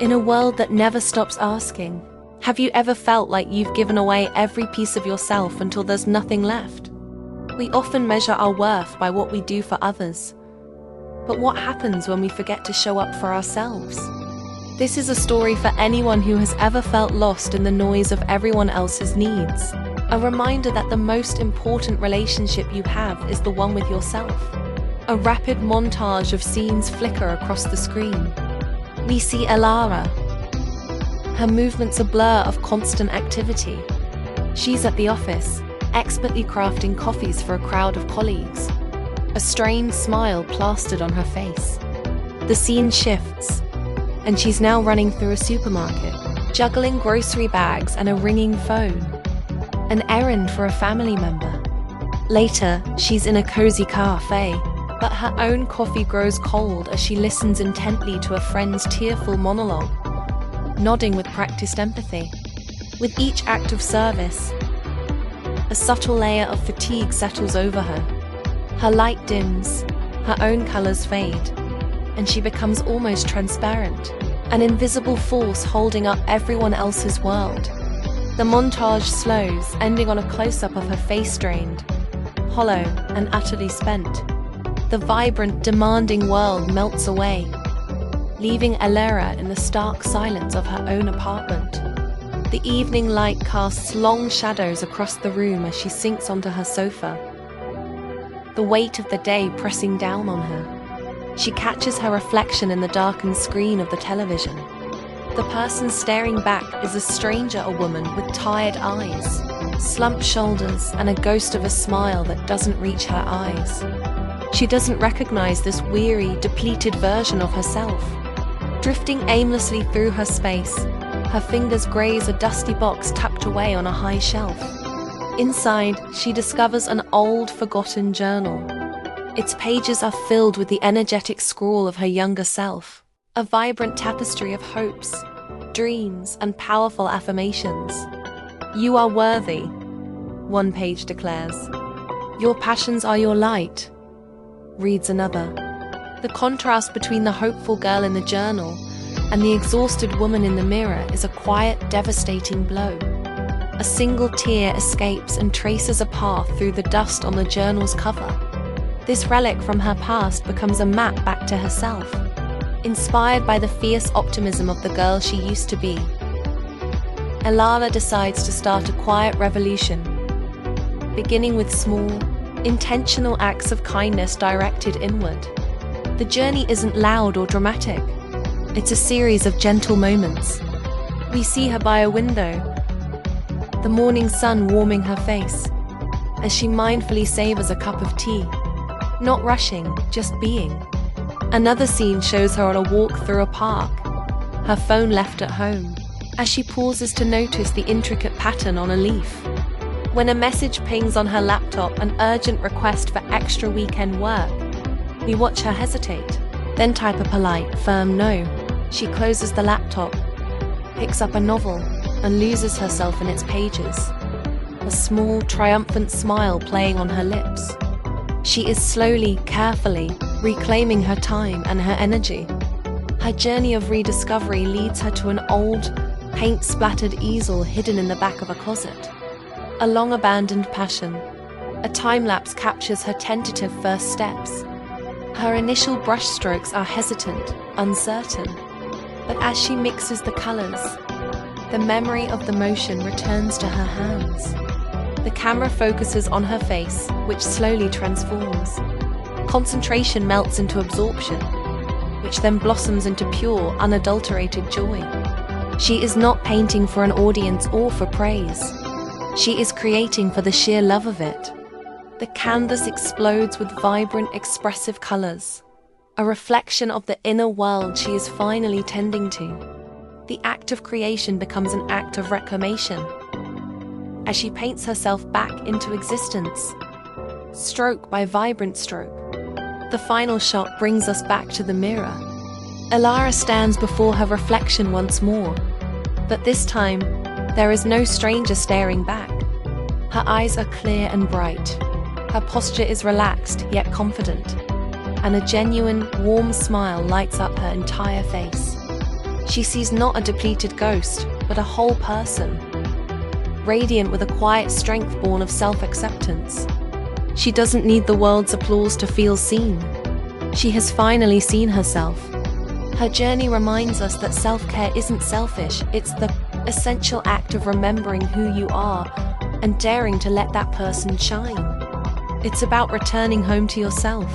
In a world that never stops asking, have you ever felt like you've given away every piece of yourself until there's nothing left? We often measure our worth by what we do for others. But what happens when we forget to show up for ourselves? This is a story for anyone who has ever felt lost in the noise of everyone else's needs. A reminder that the most important relationship you have is the one with yourself. A rapid montage of scenes flicker across the screen. We see Elara. Her movements a blur of constant activity. She's at the office, expertly crafting coffees for a crowd of colleagues. A strained smile plastered on her face. The scene shifts, and she's now running through a supermarket, juggling grocery bags and a ringing phone. An errand for a family member. Later, she's in a cozy cafe, but her own coffee grows cold as she listens intently to a friend's tearful monologue, nodding with practiced empathy. With each act of service, a subtle layer of fatigue settles over her. Her light dims, her own colors fade, and she becomes almost transparent, an invisible force holding up everyone else's world. The montage slows, ending on a close-up of her face drained, hollow and utterly spent. The vibrant, demanding world melts away, leaving Elara in the stark silence of her own apartment. The evening light casts long shadows across the room as she sinks onto her sofa, the weight of the day pressing down on her. She catches her reflection in the darkened screen of the television. The person staring back is a stranger, a woman with tired eyes, slumped shoulders, and a ghost of a smile that doesn't reach her eyes. She doesn't recognize this weary, depleted version of herself. Drifting aimlessly through her space, her fingers graze a dusty box tucked away on a high shelf. Inside, she discovers an old, forgotten journal. Its pages are filled with the energetic scrawl of her younger self, a vibrant tapestry of hopes, dreams, and powerful affirmations. "You are worthy," one page declares. "Your passions are your light," reads another. The contrast between the hopeful girl in the journal and the exhausted woman in the mirror is a quiet, devastating blow. A single tear escapes and traces a path through the dust on the journal's cover. This relic from her past becomes a map back to herself, inspired by the fierce optimism of the girl she used to be. Elara decides to start a quiet revolution, beginning with small, intentional acts of kindness directed inward. The journey isn't loud or dramatic. It's a series of gentle moments. We see her by a window, the morning sun warming her face, as she mindfully savors a cup of tea. Not rushing, just being. Another scene shows her on a walk through a park, her phone left at home, as she pauses to notice the intricate pattern on a leaf. When a message pings on her laptop, an urgent request for extra weekend work, we watch her hesitate, then type a polite, firm no. She closes the laptop, picks up a novel, and loses herself in its pages, a small, triumphant smile playing on her lips. She is slowly, carefully, reclaiming her time and her energy. Her journey of rediscovery leads her to an old, paint-splattered easel hidden in the back of a closet. A long-abandoned passion. A time-lapse captures her tentative first steps. Her initial brushstrokes are hesitant, uncertain. But as she mixes the colors, the memory of the motion returns to her hands. The camera focuses on her face, which slowly transforms. Concentration melts into absorption, which then blossoms into pure, unadulterated joy. She is not painting for an audience or for praise. She is creating for the sheer love of it. The canvas explodes with vibrant, expressive colors, a reflection of the inner world she is finally tending to. The act of creation becomes an act of reclamation, as she paints herself back into existence, stroke by vibrant stroke. The final shot brings us back to the mirror. Elara stands before her reflection once more, but this time, there is no stranger staring back. Her eyes are clear and bright. Her posture is relaxed yet confident, and a genuine, warm smile lights up her entire face. She sees not a depleted ghost, but a whole person, radiant with a quiet strength born of self-acceptance. She doesn't need the world's applause to feel seen. She has finally seen herself. Her journey reminds us that self-care isn't selfish, it's the essential act of remembering who you are and daring to let that person shine. It's about returning home to yourself.